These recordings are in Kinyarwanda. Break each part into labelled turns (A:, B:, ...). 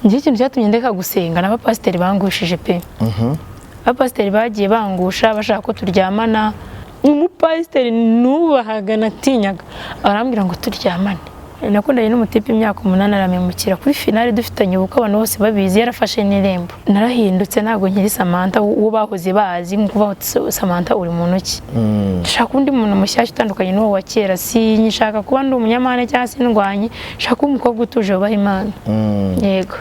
A: Njye ikintu cyatumye ndeka gusenga n'abapasiteri bangushije pe. Abapasiteri bagiye bangusha bashaka ko turyamana. Umupasiteri nubahaga natinyaga arambwira ngo turyamane. Nakundanye n'umutipe imyaka 8 aramemukira kuri finale dufitanye ubukwe abantu bose babizi yarafashe n'irembo. Narahindutse ntabwo nkiri Samantha uwo bahoze bazi nkuva Samantha uri mu ntoki. Ndashaka undi muntu mushyashya utandukanye n'uwo wa kera, si nyishaka kuba ndi umunyamahane cyangwa se ndwanye, shaka umukobwa utuje ubaha Imana. Yego.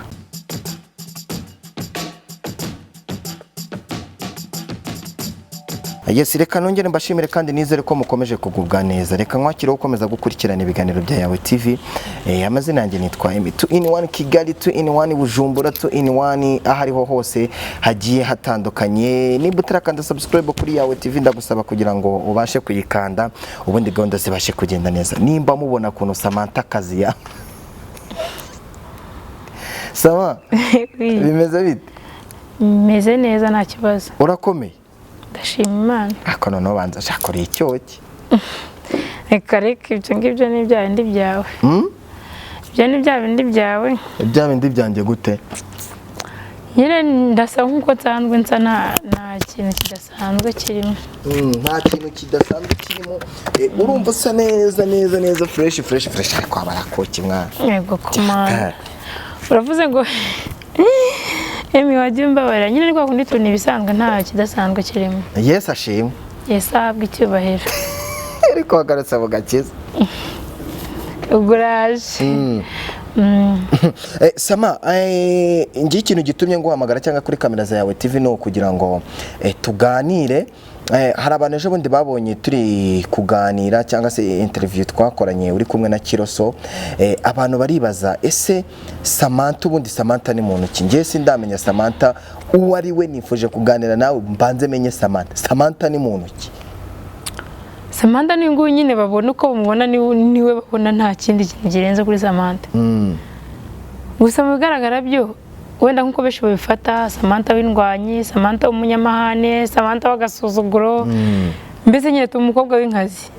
B: Yes, reka nongere mbashimire kandi nizere ko mukomeje kugubwa neza. Reka nkwakire ukomeza gukurikirana ibiganiro bya Yawe TV. Amazina yanjye nitwa Emi 2-in-1 Kigali, 2-in-1 Bujumbura, 2-in-1 ahariho hose hagiye hatandukanye. Niba utarakanda subscribe kuri Yawe TV ndagusaba kugira ngo ubashe kuyikanda ubundi gahunda zibashe kugenda neza. Nimba mubona kuntu Samantha kazi ya Sama bimeze bite?
A: Meze neza nta kibazo.
B: Urakomeye?
A: Ndashima Imana.
B: Ako noneho banza shakora icyoki.
A: Reka ibyo ngibyo ni bya bindi byawe. Ibyo ni bya bindi byawe.
B: Bya bindi byanjye gute?
A: Nyine ndasa nkuko nsanzwe nsa nta kintu kidasanzwe kirimo.
B: Nta kintu kidasanzwe kirimo. Urumva usa neza fresh ariko abarakoki mwana.
A: Yego kuma. Uravuze ngo Emi wajimba wala nyine rwa kundi tuni bisanzwe nta kidasanzwe kirimo.
B: Yes ashimwe.
A: Yes abwi cyubahiro.
B: Ariko agarutse bugakiza.
A: Uguraje.
B: Sama, ngi ikintu gitumye nguhamagara cyangwa kuri kamera za Yawe TV no kugira ngo tuganire. Hari abantu ejo bundi babonye turi kuganira cyangwa se interview twakoranye uri kumwe na Kiroso. Abantu baribaza ese Samantha ubundi Samantha ni muntu ki? Ngiye sindamenya Samantha uwo ari we, nifuje kuganira nawe mbanze menye Samantha ni muntu ki?
A: Samantha ni nguyu nyine babona uko bamubona niwe babona nta kindi kintu girenze kuri Samantha. Gusa mu bigaragara byo wenda nkuko besho babifata Samantha w'indwanyi, Samantha umunyamahane, Samantha w'agasuzuguro. Mbese nyine umukobwa w'inkazi.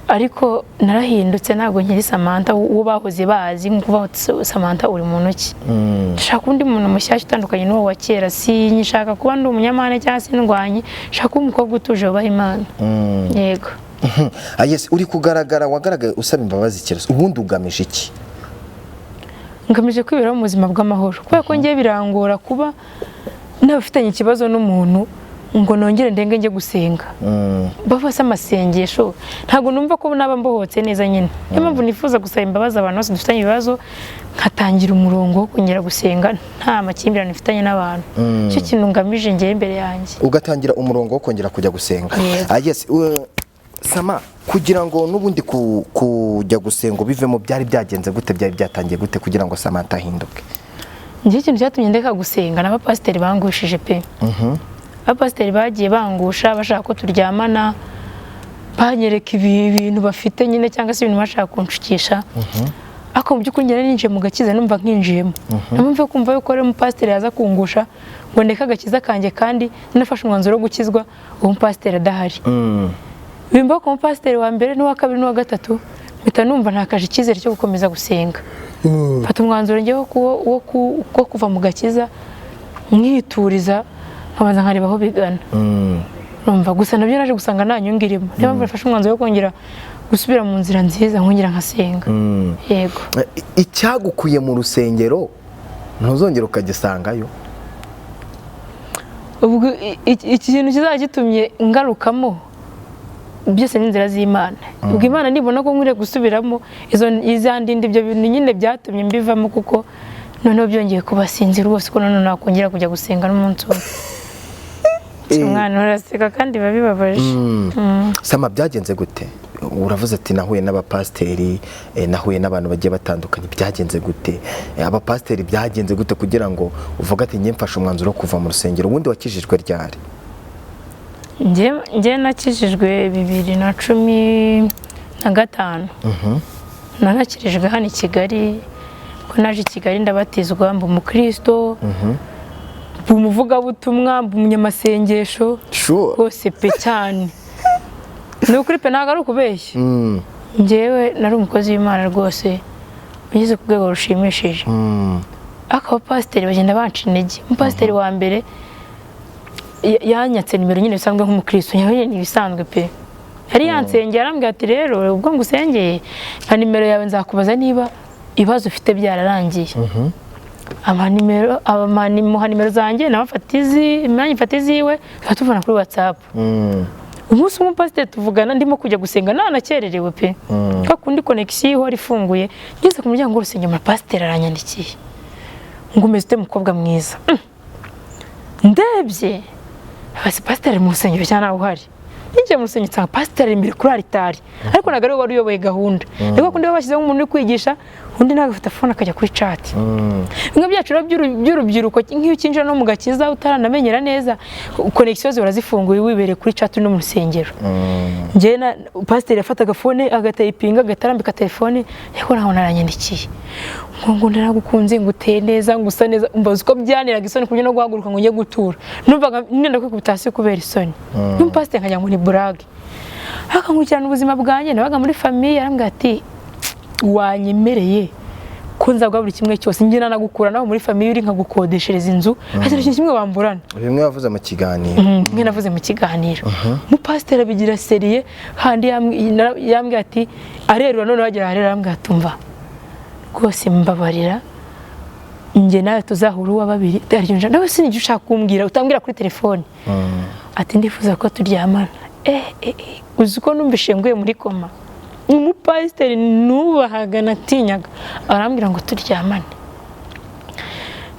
A: Ariko narahindutse ntabwo nkiri Samantha uwo bahoze bazi nkuva Samantha uri mu ntoki. Ndashaka undi muntu mushyashya utandukanye n'uwo wa kera, si nyishaka kuba ndi umunyamahane cyangwa se ndwanye, shaka umukobwa utuje ubaha Imana. Yego.
B: Yes, uri kugaragara wagaragaye usaba imbabazi Kiroso. Ubundi ugamije iki?
A: Ngamije kwibera mu buzima bw'amahoro. Kubera ko ngiye birangora kuba nabafitanye ikibazo n'umuntu ngo nongere ndenge nje gusenga. Bafase amasengesho ntago numva ko naba mbohotse neza nyine. Niyo mpamvu nifuza gusaba imbabazi abantu bose dufitanye ibibazo, nkatangira umurongo wo kongera gusenga nta makimbirane mfitanye n'abantu. Cyo kintu ngamije ngiye imbere yanjye.
B: Ugatangira umurongo wo kongera kujya gusenga. Yes, Sama, kugira ngo nubundi kujya gusenga bivemo byari byagenze gute, byari byatangiye gute kugira ngo Samantha ahinduke?
A: Njye ikintu cyatumye ndeka gusenga n'abapasiteri bangushije pe. Abapasiteri bagiye bangusha bashaka ko turyamana, banyereka ibintu bafite nyine cyangwa se ibintu bashaka kunshukisha. Ako mu by'ukuri ngene ninje mu gakiza numva nkinjiyemo. Namumve kumva yuko ari umupasiteri yaza kungusha ngo ndeka gakiza kanje kandi nafashe umwanzuro wo gukizwa uwo mupasiteri adahari. Bimba ko umupasiteri wa mbere n'uwa kabiri n'uwa gatatu mpita numva ntakaje icyizere cyo gukomeza gusenga. Fata umwanzuro ngewe wo kuva mu gakiza mwituriza nkabanza nkareba aho bigana. Numva gusa nabyo naje gusanga nta nyungu irimo. Niyo mpamvu nafashe umwanzuro wo kongera gusubira mu nzira nziza nkongera nkasenga. Yego.
B: Icyagukuye mu rusengero ntuzongera ukagisangayo?
A: Ubwo iki kintu kizagitumye ngarukamo byose n'inzira z'Imana. Ubwo Imana nibona ko nkure gusubiramo izandinde ibyo bintu nyine byatumye mbivamo kuko noneho byongeye kubasinzira rwose ko none nakongera kujya gusenga n'umunsi umwe. Umwana uraseka kandi babibabaje.
B: Sama, byagenze gute? Uravuze ati nahuye n'abapasiteri, nahuye n'abantu bagiye batandukanye, byagenze gute? Abapasiteri byagenze gute kugira ngo uvuga ati njye mfashe umwanzuro wo kuva mu rusengero? Ubundi wakijijwe ryari?
A: Njye nakijijwe 2015. Nanakirijwe hano i Kigali. Ko naje i Kigali ndabatizwa mba umukristo. Umuvugabutumwa, umunyamasengesho. Bose pe cyane. Ni ukuri pe ntago ari ukubeshya. Njyewe nari umukozi w'Imana rwose ugeze ku rwego rushimishije. akaba pasiteri bagenda banca intege. Umupasiteri wa mbere yanyatse nimero nyine bisanzwe nk'umukristo, yahuye n'ibisanzwe pe. Yari yansengeye arambwira ati rero ubwo ngusengeye nka nimero yawe nzakubaza niba ibibazo ufite byararangiye. Muha nimero zanjye nawe mfata iziwe tuvana kuri WhatsApp. Umunsi umupasiteri tuvugana ndimo kujya gusenga nanakererewe pe. Kakundi connection ihora ifunguye ngeze ku muryango w'urusengero umupasiteri aranyandikiye ngo umeze mukobwa mwiza. Ndebye basi pasiteri mu rusengero cyane nawe uhari. Nijye mu rusengero nsanga pasiteri imbere kuri altari ariko nagari wari uyoboye gahunda. Niko kundi babashyizeho umuntu uri kwigisha undi nagafata phone akajya kuri chat. Bimwe byacu by'urubyiruko nk'iyo kinjira no mu gakiza utaranamenyera neza connection zora zifunguye wibereye kuri chat no mu rusengero. Nje na pasiteri yafataga phone agatayipinga agatarambika telefone yako naho naranyandikiye ngo ndaragukunze nguteye neza ngusa neza umbaza uko byaniraga isoni kubyo no guhaguruka ngo njye gutura numvaga nenda kwikubitasi kubera isoni. N'umupasiteri nkajya ngo ni brag akankurikirana ubuzima bwanjye nabaga muri famille arambwira ati wanyemereye ko nzabwa buri kimwe cyose njye nanagukura naho muri famille uri nkagukodeshereza inzu ati ikintu kimwe wamburana.
B: Bimwe wavuze mu kiganiro.
A: Mwe navuze mu kiganiro. Umupasiteri abigira seriye handi yambwira ati arerura none wagera arera arambwira tumva rwose mbabarira njye nawe tuzahura uwa babiri aryo nawe sinijye ushaka kumbwira utambwira kuri telefone. Ati ndifuza ko turyamana. Uzi ko numvishe nguye muri koma. Umupasiteri nubahaga natinyaga arambwira ngo turyamane.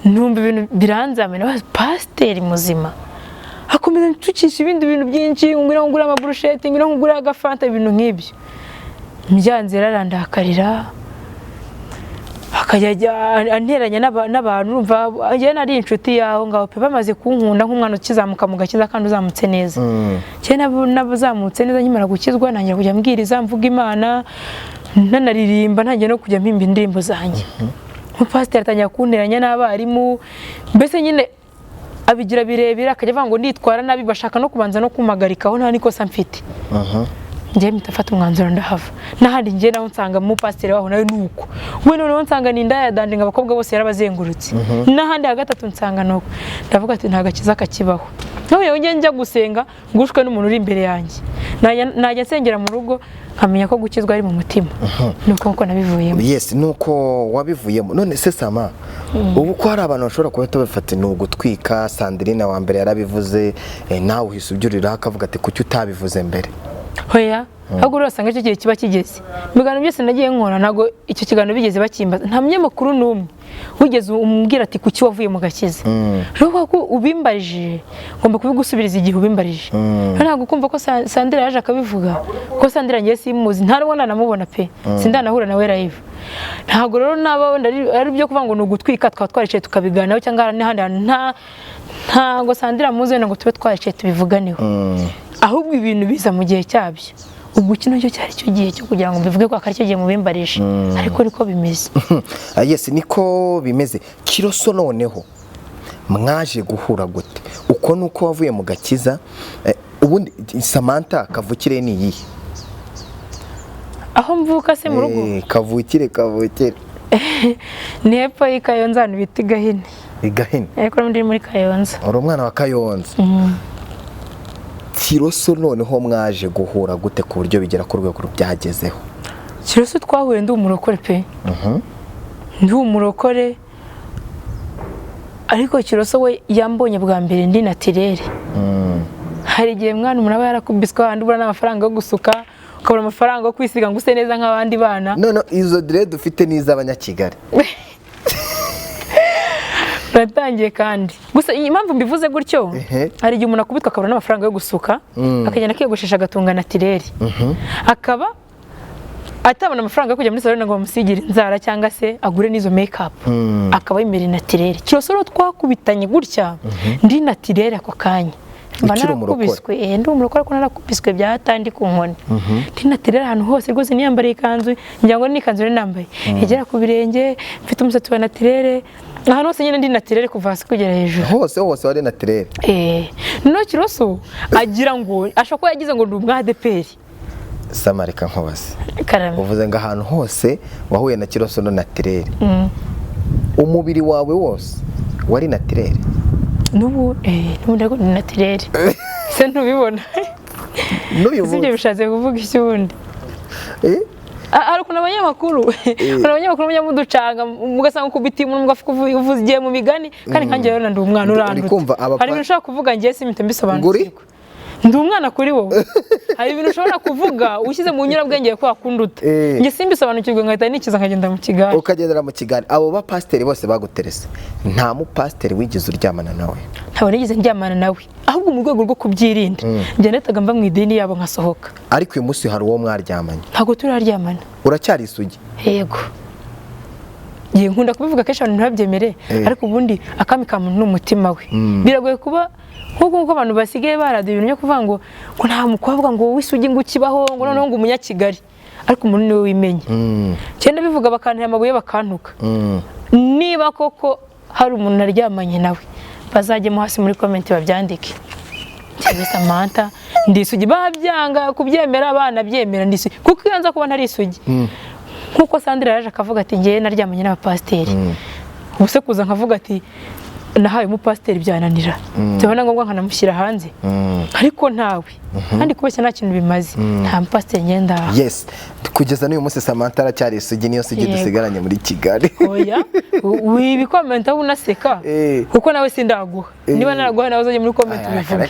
A: Numva ibintu biranzamena pasiteri muzima akomeza ncucisha ibindi bintu byinshi ngwira ngura amaburusheti ngwira ngura agafanta ibintu nk'ibyo. Mbyanze rarandakarira akajya anteranya n'abantu urumva njye nari inshuti yaho ngaho pe bamaze kunkunda nk'umwana ukizamuka mu gakiza kandi uzamutse neza. Cye nabazamutse neza nkimara gukizwa nangira kujya mbwiriza mvuga Imana nanaririmba ntangiye no kujya mpimba indirimbo zanjye. Umupasiteri atangira kunteranya n'abarimu mbese nyine abigira birebire akajya avuga ngo nditwara nabi bashaka no kubanza no kumagarikaho nta nikosa mfite. Njye mitafata umwanzuro ndahava nahandi njye naho nsanga mu pasiteri waho nawe nuko we noneho nsanga ni ndaya dandinga abakobwa bose yarabazengurutse nahandi hagatatu nsanga no ndavuga ati nta gakiza kakibaho nawe njye njya gusenga ngushwe n'umuntu uri imbere yanjye najya nsengera mu rugo nkamenya ko gukizwa ari mu mutima nuko nabivuyemo.
B: Yes nuko wabivuyemo. None se Sama ubu ko hari abantu bashobora kubeta bafata no gutwika Sandrine wa mbere yarabivuze nawe uhise ubyurira akavuga ati kuki utabivuze mbere.
A: Hoya ahubwo urasanga icyo gihe kiba kigeze. Mugano byose nagiye nkora nago icyo kigano bigeze bakimbaza nta munyamakuru numwe wigeze umbwira ati kuki wavuye mu gakiza. Rero ko ubimbarije ngomba kubigusubiriza igihe ubimbarije. Ntabwo kumva ko Sandra yaje akabivuga ko Sandra ngiye simuzi ntarabona namubona pe sindanahura nawe live. Ntabwo rero naba ari byo kuvuga ngo nugutwika twaricaye tukabiganaho cyangwa n'ahandi ntago Sandra muze ngo tube twaricaye tubivuganeho. Ahubwo ibintu biza mu gihe cyabyo. Ubwo kino cyo cyari cyo gihe cyo kugira ngo mbivuge ko akari cyo gihe mubimbarisha ariko niko bimeze.
B: Yes niko bimeze. Kiroso noneho mwaje guhura gute uko nuko wavuye mu gakiza ubundi Samantha kavukire ni yihe?
A: Aho mvuka se mu rugo
B: kavukire
A: ni hepfo y'Ikayonza biti Gahini.
B: Igahini
A: ariko ndi muri Kayonza.
B: Uri umwana wa Kayonza. Kiroso noneho mwaje guhura gute ku buryo bigera ku rwego byagezeho?
A: Kiroso twahuye ndi umurokore pe. Ndi umurokore ariko Kiroso we yambonye bwa mbere ndi natirere. Hari igihe mwana umuntu aba yarakubiswe ahandi ubura n'amafaranga yo gusuka ukabura amafaranga yo kwisiga ngo use neza nk'abandi bana.
B: None izo dread ufite n'iz'abanyakigali.
A: Natangiye kandi gusa impamvu mbivuze gutyo hari igihe umuntu akubitwa akabura n'amafaranga yo gusuka akagenda akiyogoshesha agatunga natirere akaba atabona amafaranga yo kujya muri salon ngo bamusigire inzara cyangwa se agure n'izo makeup akaba yimera natirere. Kiroso rero twakubitanye gutya ndi natirere ako kanya barakubiswe ndi umurokore ko narakubiswe byatandi ku nkoni ndi natirere ahantu hose rwose niyambariye ikanzu njya ngo n'ikanzu rero nambaye igera ku birenge mfite umusatsi wa natirere ahantu hose nyine ndi natirere kuva hasi kugera hejuru
B: hose wari natirere.
A: No Kiroso agira ngo ashaka ko yagize ngo ndi umwadeperi.
B: Samarika nkobase uvuze ngo ahantu hose wahuye na Kiroso no natirere umubiri wawe wose wari naturel
A: n'ubu ni naturel se ntubibona ibyo bishatse kuvuga iki ubundi ariko n'abanyamakuru mujya muducanga mugasanga kubita umuntu mugavuza igihe mu migani kandi nkanjye rero ndi umwana urandutse hari ibintu ushobora kuvuga ngiye simite mbisobanukirwa ndi umwana kuri wowe hari ibintu ushobora kuvuga ushyize mu nyurabwenge ko wakunduta njye simbisobanukirwe nkahita nikiza nkagenda mu kigali
B: ukagendera mu kigali abo bapasiteri bose baguterese nta mupasiteri wigeze uryamana nawe
A: ntabwo nigeze ndyamana nawe ahubwo mu rwego rwo kubyirinda njye nahitaga mba mu idini yabo nkasohoka
B: ariko uyu munsi hari uwo mwaryamanye
A: ntabwo turaryamana
B: uracyari isugi
A: yego ngiye nkunda kubivuga kenshi abantu ntibabyemere ariko ubundi akami ka muntu ni umutima we biragoye kuba nk'uko abantu basigaye baradiye ibintu byo kuvuga ngo nta mukobwa ngo w'isugi ngo ukibaho ngo noneho ngo umunyakigali ariko umuntu niwe wimenye cyenda bivuga bakantera amabuye bakantuka niba koko hari umuntu naryamanye nawe bazajyemo hasi muri comment babyandike cyane Samantha ndisugi babyanga kubyemera abana byemera ndisugi kuko iyo nza kuba ntari isugi nkuko Sandra yaje akavuga ati ngiye naryamanye n'abapasiteri ubuse kuza nkavuga ati nahaye umupasiteri byananira cyabona ngombwa nkanamushyira hanze ariko ntawe kandi kubeshya nta kintu bimaze nta mupasiteri ngenda
B: yes kugeza n'uyu munsi Samantha aracyari isugi niyo sugi dusigaranye muri Kigali
A: oya wibikomenta unaseka kuko nawe sindaguha niba naraguha nawe uzajya muri comment bivuga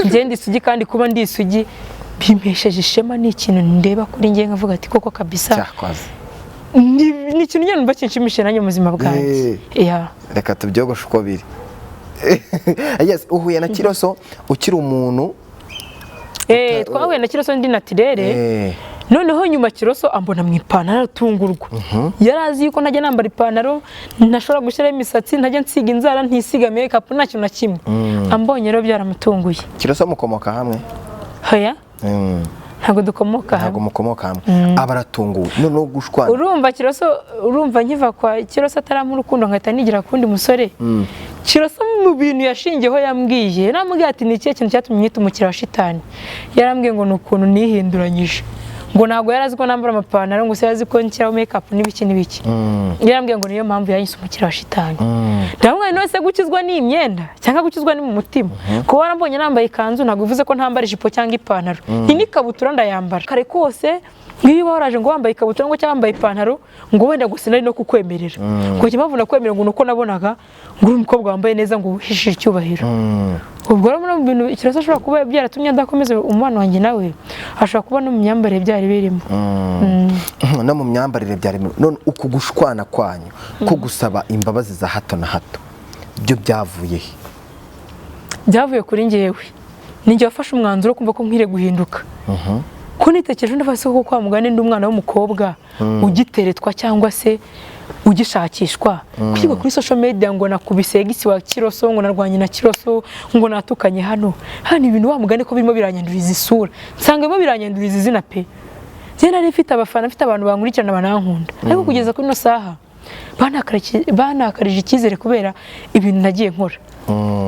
A: ngende isugi kandi kuba ndi isugi bimpesheje ishema ni ikintu ndeba kuri ngiye nkavuga ati koko kabisa ni ikintu nyine numva kinshimishe nanjye mu buzima bwanjye
B: reka tubyogoshe uko biri yes uhuye na Kiroso ukiri umuntu
A: twahuye na Kiroso ndi naturel noneho nyuma Kiroso ambona mu ipantaro aratungurwa yarazi yuko najya nambara ipantaro ntashobora gushyiraho imisatsi ntajya nsiga inzara ntisiga makeup nta kintu na kimwe ambonye rero byaramutunguye
B: Kiroso mukomoka hamwe
A: hoya ntabwo dukomoka
B: ntabwo mukomoka hamwe abaratunguwe noneho gushwana
A: urumva Kiroso urumva nkiva kwa Kiroso ataramu urukundo nkahita nigira kundi musore Kiroso mu bintu yashingiyeho yambwiye namubwiye ati ni ikihe kintu cyatumye nyita umukira wa shitani yarambwiye ngo ni ukuntu nihinduranyije ngo ntabwo yarazi ko nambara amapantaro ngo se yazi ko nshyiraho makeup n'ibiki n'ibiki yarambwiye ngo niyo mpamvu yanyise umukira wa shitani ndamubwiye none se gukizwa ni imyenda cyangwa gukizwa ni mu mutima ko warambonye nambaye ikanzu ntabwo bivuze ko ntambara ijipo cyangwa ipantaro n'ikabutura ndayambara kare kose ngiyo waraje ngo wambaye ikabutura ngo cyangwa wambaye ipantaro ngo wenda gusa nari no kukwemerera ngo kimpamvu nakwemerera ngo nuko nabonaga ngo uri umukobwa wambaye neza ngo uhishije icyubahiro ubwo rero mu bintu Kiroso ashobora kuba byaratumye ndakomeza umubano wanjye nawe ashobora kuba no mu myambarire byari birimo
B: no mu myambarire byari none uku gushwana kwanyu ko gusaba imbabazi za hato na hato byo byavuye he
A: byavuye kuri ngewe ninjye wafashe umwanzuro kumva ko nkwiriye guhinduka ko nitekereje ndafase ko kwa mugane ndi umwana w'umukobwa ugiteretwa cyangwa se ugishakishwa kwiga kuri social media ngo nakubise gisi wa Kiroso ngo narwanye na Kiroso ngo natukanye hano ibintu wa mugane ko birimo biranyanduriza isura nsangemo biranyanduriza izina pe je nari mfite abafana mfite abantu bankurikirana banankunda ariko kugeza kuri no saha banakarije icyizere kubera ibintu nagiye nkora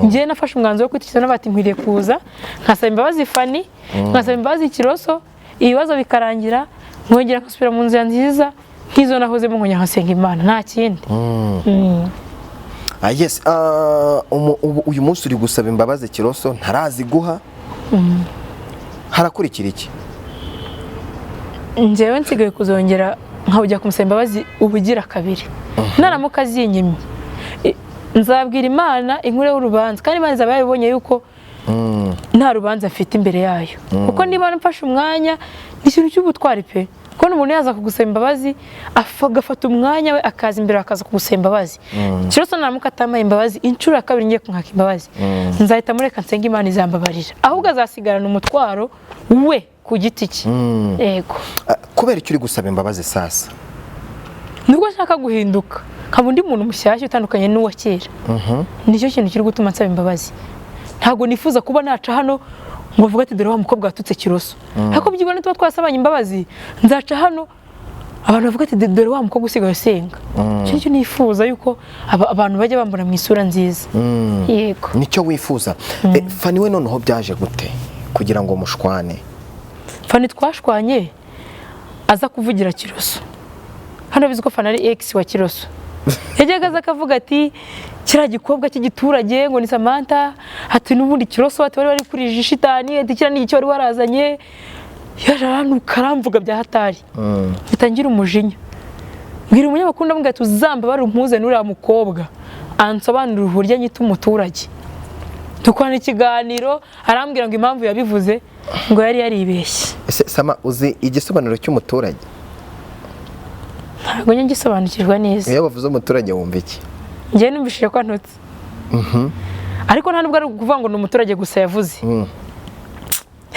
A: ngiye nafashe umwanzuro wo kwitikiza n'abati nkwiriye kuza nkasaba imbabazi Fani nkasaba imbabazi Kiroso ibibazo bikarangira nkongera nkasubira mu nzira nziza nk'izo nahozemo nkongera nkasenga Imana nta kindi
B: yes uyu munsi uri gusaba imbabazi Kiroso ntarazi guha harakurikira iki
A: njyewe nsigaye kuzongera nkajya kumusaba imbabazi ubugira kabiri naramuka azinyimye nzabwira Imana inkuru y'urubanza kandi Imana izaba yabibonye yuko nta rubanza afite imbere yayo kuko niba mfashe umwanya ni ikintu cy'ubutwari pe ko umuntu yaza kugusaba imbabazi agafata umwanya we akaza imbere akaza kugusaba imbabazi Kiroso naramuka atamaye imbabazi inshuro ya kabiri ngiye kumwaka imbabazi nzahita mureka nsenga Imana izambabarira ahubwo azasigarana umutwaro we ku giti cye yego
B: kubera icyo uri gusaba imbabazi sasa
A: nubwo nshaka guhinduka nkaba undi muntu mushyashya utandukanye n'uwa kera nicyo kintu kiri gutuma nsaba imbabazi ntabwo nifuza kuba naca hano ngo vuga ati dore wa mukobwa watutse Kiroso ariko byibona tuba twasabanye imbabazi nzaca hano abantu bavuga ati dore wa mukobwa usigaye usenga cyo nifuza yuko abantu bajya bambona mu isura nziza yego
B: nicyo wifuza Fani we noneho byaje gute kugira ngo mushwane
A: Fani twashwanye aza kuvugira Kiroso hano bizi ko Fana ari ex wa Kiroso yajyaga aza akavuga ati kiriya gikobwa cy'igiturage ngo ni Samantha ati n'ubundi Kiroso ati bari kurije shitani ati kiriya ni icyo wari warazanye yaranuka aramvuga bya hatari bitangira umujinya mbwira umunyamakuru ndamubwira ati uzamba bari umpuze n'uriya mukobwa ansobanurira uburyo anyita umuturage tukwana ikiganiro arambwira ngo impamvu yabivuze ngo yari yaribeshye.
B: Sama uzi igisobanuro cy'umuturage?
A: Ntabwo njye ngisobanukirwa neza.
B: Iyo bavuze umuturage wumva iki?
A: Njye numvishije ko antutse. Ariko nta nubwo ari kuvuga ngo ni umuturage gusa yavuze.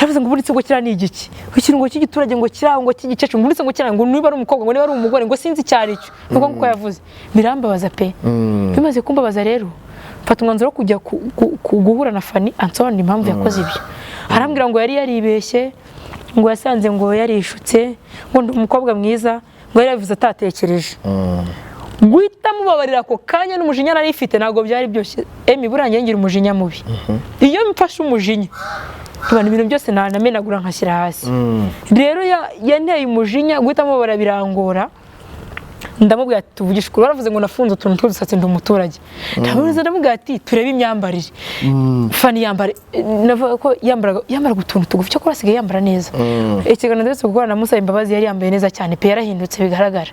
A: Yavuze ngo buritse ngo kira ni igiki. Ikintu cy'igiturage ngo kira ngo cy'igicece ngo buritse ngo kira ngo niba ari umukobwa ngo niba ari umugore ngo sinzi cyari cyo. Nuko nguko yavuze. Birambabaza pe. Bimaze kumbabaza rero. Mfata umwanzuro wo kujya guhura na Fani ansobanura impamvu yakoze ibyo. Arambwira ngo yari yaribeshye ngo yasanze ngo yarishutse ngo ndi umukobwa mwiza ngo yari yavuze atatekereje. Guhita mubabarira ko kanya n'umujinya nari ifite ntago byari byose. Emi burangiye ngira umujinya mubi. Iyo mfashe umujinya tubana ibintu byose namenagura nkashyira hasi. Rero yanteye umujinya guhita mubabarira birangora. Ndamubwira ati tuvugisha ukuri baravuze ngo nafunze utuntu tw'udusatsi ndi umuturage. Ndamubwira ati turebe imyambarire. Fani yambara navuga ko yambara utuntu tugufi cyo kurasigaye yambara neza. Ikiganiro ndetse gukora na Musa imbabazi yari yambaye neza cyane pe yarahindutse bigaragara.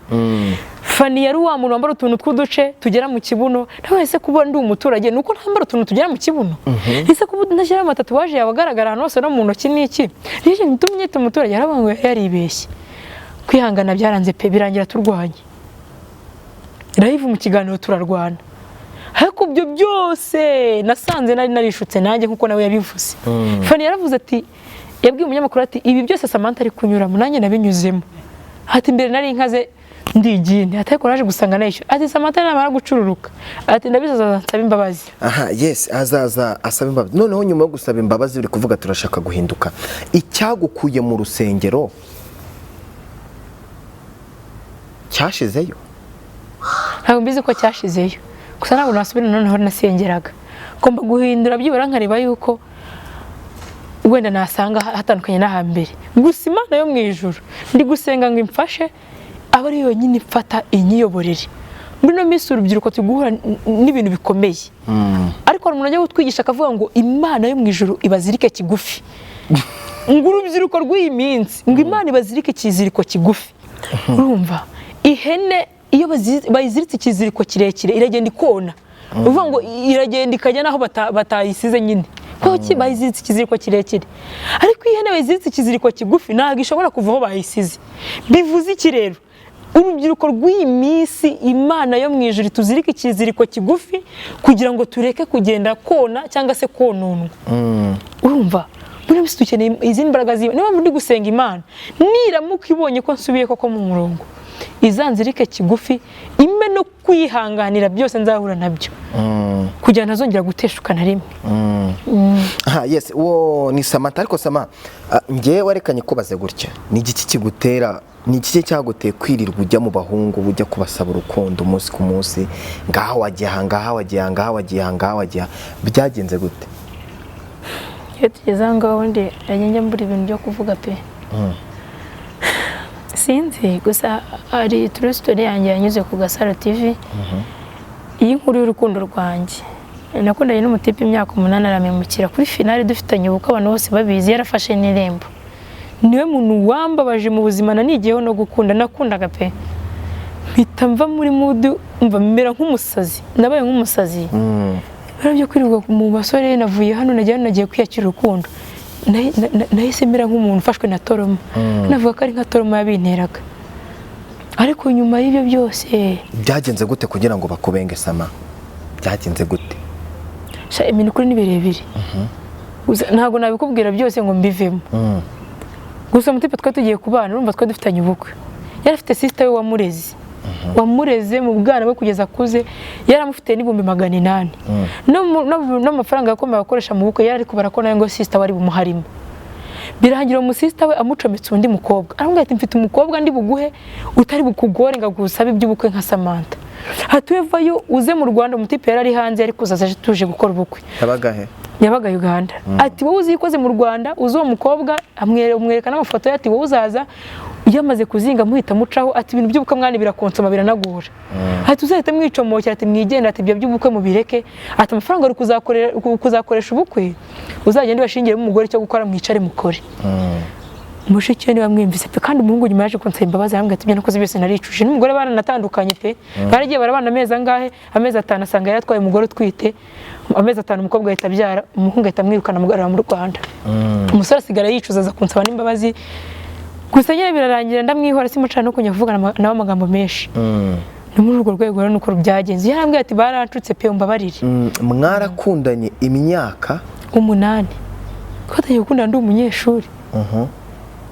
A: Fani yari wa muntu wambara utuntu tw'uduce tugera mu kibuno. Ntawese kuba ndi umuturage nuko ntambara utuntu tugera mu kibuno. Ese kuba ndashyira amatatuwaje yabagaragara hano hose no mu ntoki niki. Nije ntumye umuturage yarabango yaribeshye. Kwihangana byaranze pe birangira turwanye. Live mu kiganiro turarwana. Ariko byo byose nasanze nari narishutse nanjye nkuko nawe yabivuze. Fani yaravuze ati yabwiye umunyamakuru ati ibi byose Samantha ari kunyuramo nanjye nabinyuzemo. Ati mbere nari inkaze ndigine atako naje gusanga nayisho. Ati Samantha namara gucururuka. Ati ndabisaza nsaba imbabazi.
B: Aha yes azaza asaba imbabazi. Noneho nyuma yo gusaba imbabazi uri kuvuga turashaka guhinduka. Icyagukuye mu rusengero cyashizeyo.
A: Ntabwo mbizi ko cyashizeyo. Gusa ntabwo nasubira noneho nasengeraga. Ngomba guhindura byibura nkareba yuko wenda nasanga hatandukanye n'ahambere. Gusa Imana yo mu ijuru ndi gusenga ngo imfashe aba ari yonyine ifata inyiyoborere. Muri no minsi urubyiruko tuguhura n'ibintu bikomeye. Ariko hari umuntu ajya gutwigisha akavuga ngo Imana yo mu ijuru ibazirike kigufi. Ngo urubyiruko rw'iyi minsi ngo Imana ibazirike kiziriko kigufi. Urumva ihene iyo bayiziritse ikiziriko kirekire iragenda ikona. Uvuga ngo iragenda ikajya naho batayisize nyine. Kuko bayiziritse ikiziriko kirekire. Ariko ihene bayiziritse ikiziriko kigufi ntago ishobora kuvaho bayisize. Bivuze iki rero? Urubyiruko rw'iyi minsi Imana yo mu ijuru tuzirika ikiziriko kigufi kugira ngo tureke kugenda kona cyangwa se kononwa. Urumva? Muri bisi dukeneye izindi mbaraga ziba. Niba muri gusenga Imana niramuka ibonye ko nsubiye koko mu murongo. Izanzirike kigufi ime no kwihanganira byose nzahura nabyo kugira ntazongera guteshuka na rimwe.
B: Yes wo ni Samantha ariko Sama ngiye warekanye kubaze gutya ni igiki kigutera ni iki cyaguteye kwirirwa ujya mu bahungu ujya kubasaba urukundo umunsi ku munsi ngaho wagiye byagenze gute?
A: Iyo tugeze ngaho ndi njye mbura ibintu byo kuvuga pe. Sinzi gusa ari true story yanjye yanyuze ku Gasaro TV. Iyi nkuru y'urukundo rwanjye nakundanye n'umutipe imyaka 8 aramemukira kuri finale dufitanye ubukwe abantu bose babizi yarafashe n'irembo. Niwe muntu wambabaje mu buzima nanigiyeho no gukunda nakundaga pe. Mpita mva muri mood mva mera nk'umusazi nabaye nk'umusazi. Barabyo kwirirwa mu basore navuye hano nagiye kwiyakira urukundo. Nahise mera nk'umuntu ufashwe na toroma. Navuga ko ari nka toroma yabinteraga. Ariko nyuma y'ibyo byose
B: byagenze gute kugira ngo bakubenge Sama? Byagenze gute?
A: Sha imini kuri ni birebire. Ntago nabikubwira byose ngo mbivemo. Gusa mutipe twa tugiye kubana urumva twa dufitanye ubukwe. Yari afite sister we wamureze. Wamureze mu bwana bwo kugeza kuze yaramufite n'ibumbi 800. No mafaranga yakomeye akoresha mu bukwe yari kubara ko nayo ngo sister wari bumuharimo. Birangira mu sister we amucometse undi mukobwa. Arambwira ati mfite umukobwa ndi buguhe utari bukugore ngagusaba iby'ubukwe nka Samantha. Hatuvevayo uze mu Rwanda umutipe yari ari hanze yari kuzaza tuje gukora ubukwe. Yabaga Uganda. Ati wowe uzikoze mu Rwanda uzo mukobwa amwereka n'amafoto yati wowe uzaza iyo amaze kuzinga muhita mucaho ati ibintu by'ubukwe mwana birakonsoma biranagura ati uzahita mwicomokera ati mwigenda ati ibyo by'ubukwe mubireke ati amafaranga uri kuzakoresha ubukwe uzagende bashingiremo umugore cyo gukora mwicare mukore mushiki we niba mwimvise pe kandi umuhungu nyuma yaje kunsaba imbabazi arambwira ati ibyo nakoze byose naricuje n'umugore baranatandukanye pe baragiye barabana amezi angahe amezi 5 asanga yaratwaye umugore utwite amezi 5 umukobwa ahita abyara umuhungu ahita amwirukana mugarura mu Rwanda umusore asigara yicuza aza kunsaba n'imbabazi gusa nyine birarangira ndamwihora simucana no kunya kuvugana nawe amagambo menshi ni muri urwo rwego rero nuko byagenze yarambwiye ati baracutse pe umbabarire
B: mwarakundanye imyaka
A: 8 twatangiye gukundana ndi umunyeshuri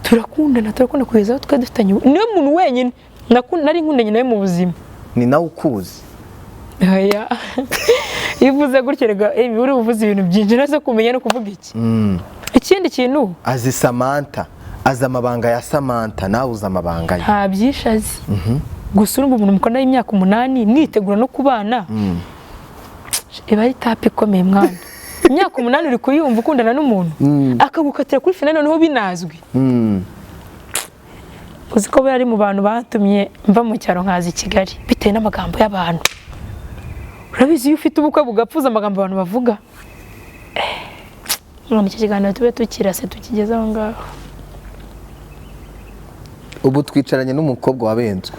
A: turakundana kugeza aho twari dufitanye niwe muntu wenyine nari nkundanye nawe mu buzima
B: ni nawe ukuzi
A: oya ivuze gutyo rega uri uvuze ibintu byinshi nazo kumenya no kuvuga iki ikindi kintu
B: azi Samantha azi amabanga ya Samantha nawe uzi amabanga ye
A: nta byishazi gusa urumva umuntu mukona y'imyaka 8 mwitegura no kubana iba ari tapi ikomeye mwana imyaka 8 uri kuyumva ukundana n'umuntu akagukatira kuri finale noneho binazwi uzi ko bari mu bantu batumye mva mu cyaro nkaza i Kigali bitewe n'amagambo y'abantu urabizi iyo ufite ubukwe bugapfuza amagambo abantu bavuga none iki kiganiro tube tukirase tukigeza aho ngaho
B: ubu twicaranye n'umukobwa wabenzwe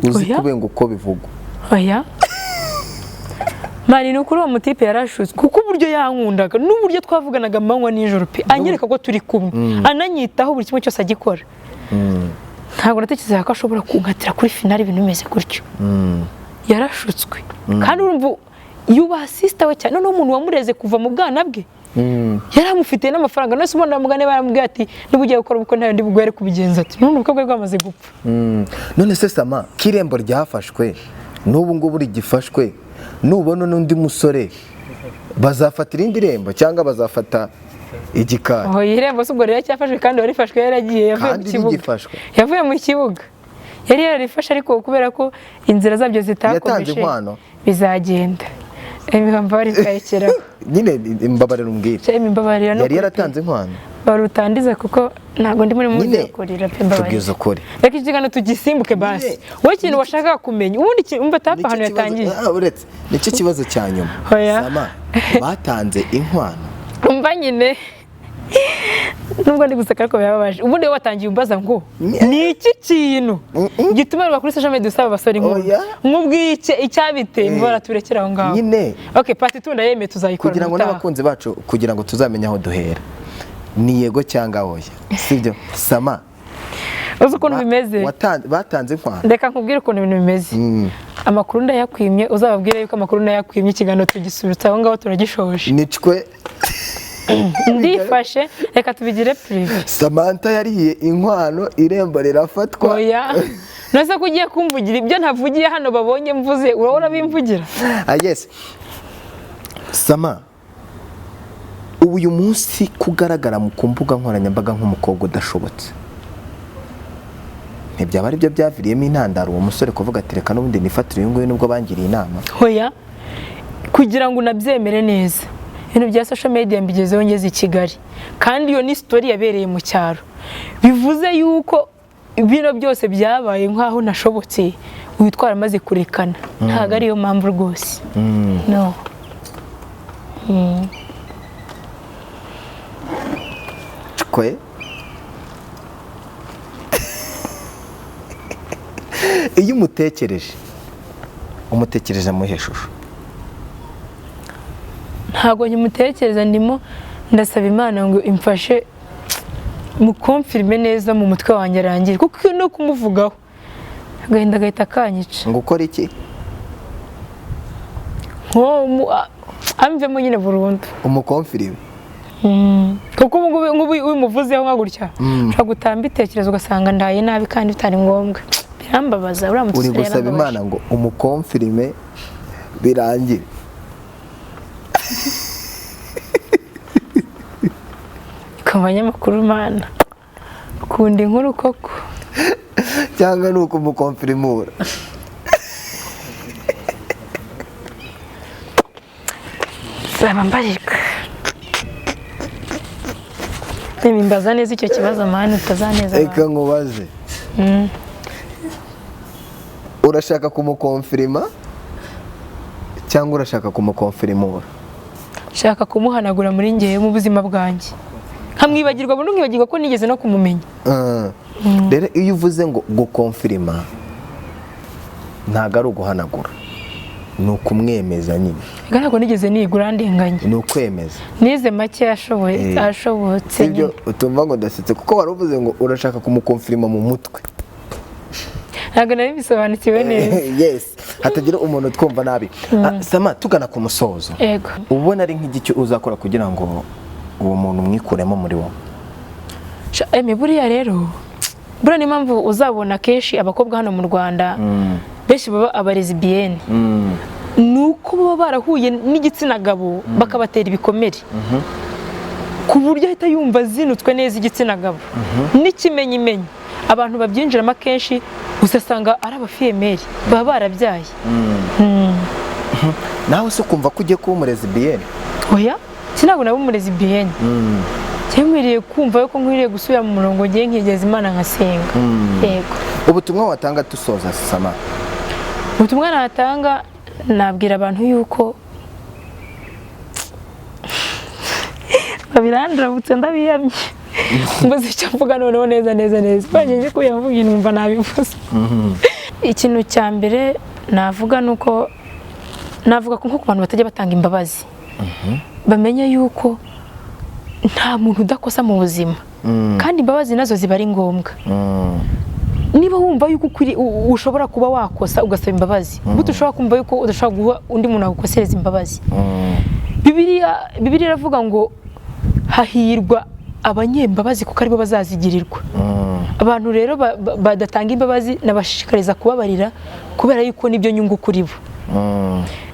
B: uzi kubenga uko bivugwa
A: oya mari n'ukuri uwo mutipe yarashutse kuko uburyo yankundaga n'uburyo twavuganaga amanywa n'ijoro pe anyereka ko turi kumwe ananyitaho buri kimwe cyose agikora ntabwo natekerezaga ko ashobora kunkatira kuri finale ibintu bimeze gutyo yarashutswe kandi urumva yubaha sister we cyane n'umuntu wamureze kuva mu bwana bwe yaramufitiye n'amafaranga nose ubona mugane baramubwiye ati nibugiye gukora ubukwe ntayo ndi bugwere kubigenza ati none ubukwe bwe bwamaze gupfa
B: none se Sama kirembo ryafashwe n'ubu ngubu rigifashwe nubona n'undi musore bazafata irindi rembo cyangwa bazafata igikari
A: aho irembo se ubwo rero cyafashwe kandi warifashwe yaragiye yavuye mu kibuga yavuye mu kibuga yari yararifashe ariko kubera ko inzira zabyo zitakomeje bizagenda imigamba bari kayekeraho
B: nyine imbabarira umbwira yari yaratanze inkwano
A: barutandiza kuko ntago ndi muri muzi kurira pe mbabaye
B: tubwiza ukuri
A: reka ikigano tugisimbuke basi wowe ikintu washaka kumenya ubundi umva tapa hano yatangiye
B: uretse nicyo kibazo cya nyuma Sama batanze inkwano
A: umva nyine nubwo ndi gusaka ko yababaje ubundi watangiye umbaza ngo ni iki kintu gituma kuri social media usaba abasore nk'ubwike icyabiteye mbara turekera aho ngaho
B: nyine
A: okay party tunda yeme tuzayikora
B: kugira ngo n'abakunzi bacu kugira ngo tuzamenye aho duhera ni yego cyangwa oya sibyo Sama
A: uzi ukuntu bimeze
B: batanze inkwano
A: reka nkubwire ukuntu ibintu bimeze amakuru ndayakwimye uzababwire yuko amakuru ndayakwimye ikiganiro tugisubitsa aho ngaho turagishoje
B: nicwe
A: ndifashe reka tubigire prive
B: Samantha yariye inkwano irembo rirafatwa
A: oya nose ko ugiye kumvugira ibyo ntavugiye hano babonye mvuze urabona bimvugira
B: yes Sama ubu uyu munsi kugaragara mu kumbuga nkoranyambaga nk'umukobwa udashobotse ntibyaba ari byo byaviriyemo intandaro uwo musore kuvuga ati reka n'ubundi nifatire uyu nguyu nubwo bangiriye inama
A: oya kugira ngo unabyemere neza ibintu bya social media mbigezeho ngeze i Kigali kandi iyo ni story yabereye mu cyaro bivuze yuko ibintu byose byabaye nkaho nashobotse witwara maze kurekana ntago ari yo mpamvu rwose no
B: kwe iyo umutekereje mu heshusho
A: ntago nyimutekereza ndimo ndasaba Imana ngo imfashe mu confirme neza mu mutwe wanjye arangire kuko no kumuvugaho agahinda gahita kanyica
B: ngo ukora iki
A: amvemo nyine burundu
B: umukonfirime
A: kuko ngubu wimuvuzeho nka gutya ushobora gutamba itekerezo ugasanga ndaye nabi kandi bitari ngombwa birambabaza uramutse
B: uri gusaba Imana ngo umukonfirime birangire
A: abanyamakuru Mana ukunda inkuru koko
B: cyangwa nuko umukonfirimura
A: zaba mbarika nimbaza neza icyo kibazo Mana utazaneza
B: reka nkubaze urashaka kumukonfirima cyangwa urashaka kumukonfirimura?
A: Shaka kumuhanagura muri ngewe mu buzima bwanjye, nkamwibagirwa burundu, nkibagirwa ko nigeze no kumumenya.
B: Rero iyo uvuze ngo gukonfirima ntago ari uguhanagura, ni ukumwemeza nyine.
A: Ntabwo nigeze nigura ndenganye,
B: ni ukwemeza.
A: nize make ashobotse.
B: Ibyo utumva ngo ndasetse kuko wari uvuze ngo urashaka kumukonfirima mu mutwe.
A: Ntabwo nari bisobanukiwe neza.
B: Yes, hatagira umuntu twumva nabi. Sama, tugana ku musozo.
A: Yego.
B: Ubona ari nk'igiki uzakora kugira ngo uwo muntu mwikuremo muri wowe?
A: Buriya rero, buriya ni impamvu uzabona kenshi abakobwa hano mu Rwanda benshi baba abarezibiyene, nuko baba barahuye n'igitsina gabo bakabatera ibikomere, ku buryo ahita yumva zinutswe neza igitsina gabo n'ikimenyimenyi. Abantu babyinjiramo akenshi usasanga ari abafiyemeri baba barabyaye.
B: Nawe se ukumva ko ugiye kuba umurezibiyene?
A: Oya, sinabwo naba umurezibiyene. Cyemwiriye kumva yuko nkwiriye gusubira mu murongo ngiye nkigeza Imana nkasenga. Yego.
B: Ubutumwa watanga dusoza Sama?
A: Ubutumwa natanga, nabwira abantu yuko babirandurabutse ndabiyamye. Mbuze icyo mvuga noneho neza. Banyeje ko yavuga numva nabivuze. Ikintu cya mbere navuga nuko navuga ko nko ku bantu batajya batanga imbabazi, bamenye yuko nta muntu udakosa mu buzima, kandi imbabazi nazo ziba ari ngombwa. Niba wumva yuko ushobora kuba wakosa ugasaba imbabazi, buto ushobora kumva yuko udashobora guha undi muntu agukosereza imbabazi. Bibiliya iravuga ngo hahirwa abanyembabazi kuko aribo bazazigirirwa. Abantu rero badatanga imbabazi nabashishikariza kubabarira kubera yuko nibyo nyungu kuri bo.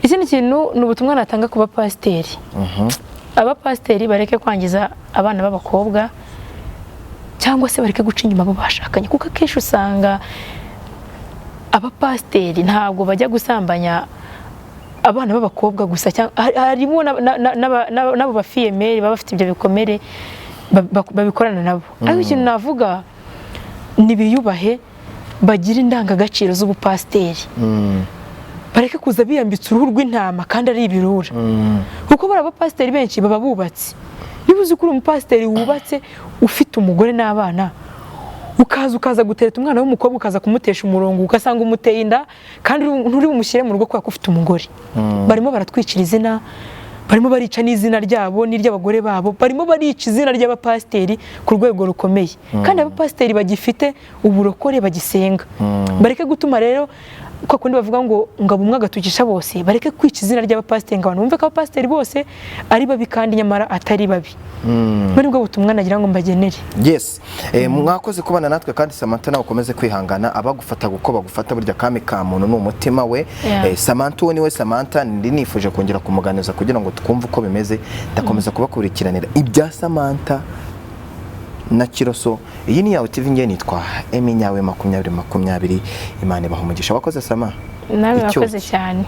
A: Ikindi kintu ni ubutumwa natanga ku bapasiteri. Abapasiteri bareke kwangiza abana b'abakobwa cyangwa se bareke guca inyuma abo bashakanye, kuko akenshi usanga abapasiteri ntabwo bajya gusambanya abana b'abakobwa gusa, harimo n'abo bafiyemeri baba bafite ibyo bikomere babikorana nabo. Ariko ikintu navuga ni biyubahe, bagira indangagaciro z'ubupasiteri, bareke kuza biyambitse uruhu rw'intama kandi ari ibirura, kuko bari abapasiteri benshi baba bubatse. Niba uzi ko uri umupasiteri wubatse ufite umugore n'abana, ukaza gutereta umwana w'umukobwa ukaza kumutesha umurongo, ugasanga umuteye inda kandi nturi bumushyire mu rugo kubera ko ufite umugore, barimo baratwicira izina, barimo barica n'izina ryabo n'iry'abagore babo, barimo barica izina ry'abapasiteri ku rwego rukomeye. Kandi abapasiteri bagifite uburokore bagisenga, bareke gutuma rero kwa kundi bavuga ngo ngabo umwe agatukisha bose, bareke kwica izina ry'abapasiteri, ngo abantu bumve ko abapasiteri bose ari babi kandi nyamara atari babi. Muri bwo butumwa nagira ngo mbagenere.
B: Yes, mwakoze kubana natwe kandi Samantha nawe ukomeze kwihangana, abagufata uko bagufata burya kami ka muntu n'umutima we. Samantha uwo niwe Samantha, ndi nifuje kongera kumuganiza kugira ngo twumve uko bimeze, ndakomeza kubakurikiranira ibya Samantha na Kiroso. Iyi ni yawe TV, ngiye nitwa Eminyawe 2020. Imana ibaha umugisha. Wakoze Sama?
A: Nawe wakoze cyane.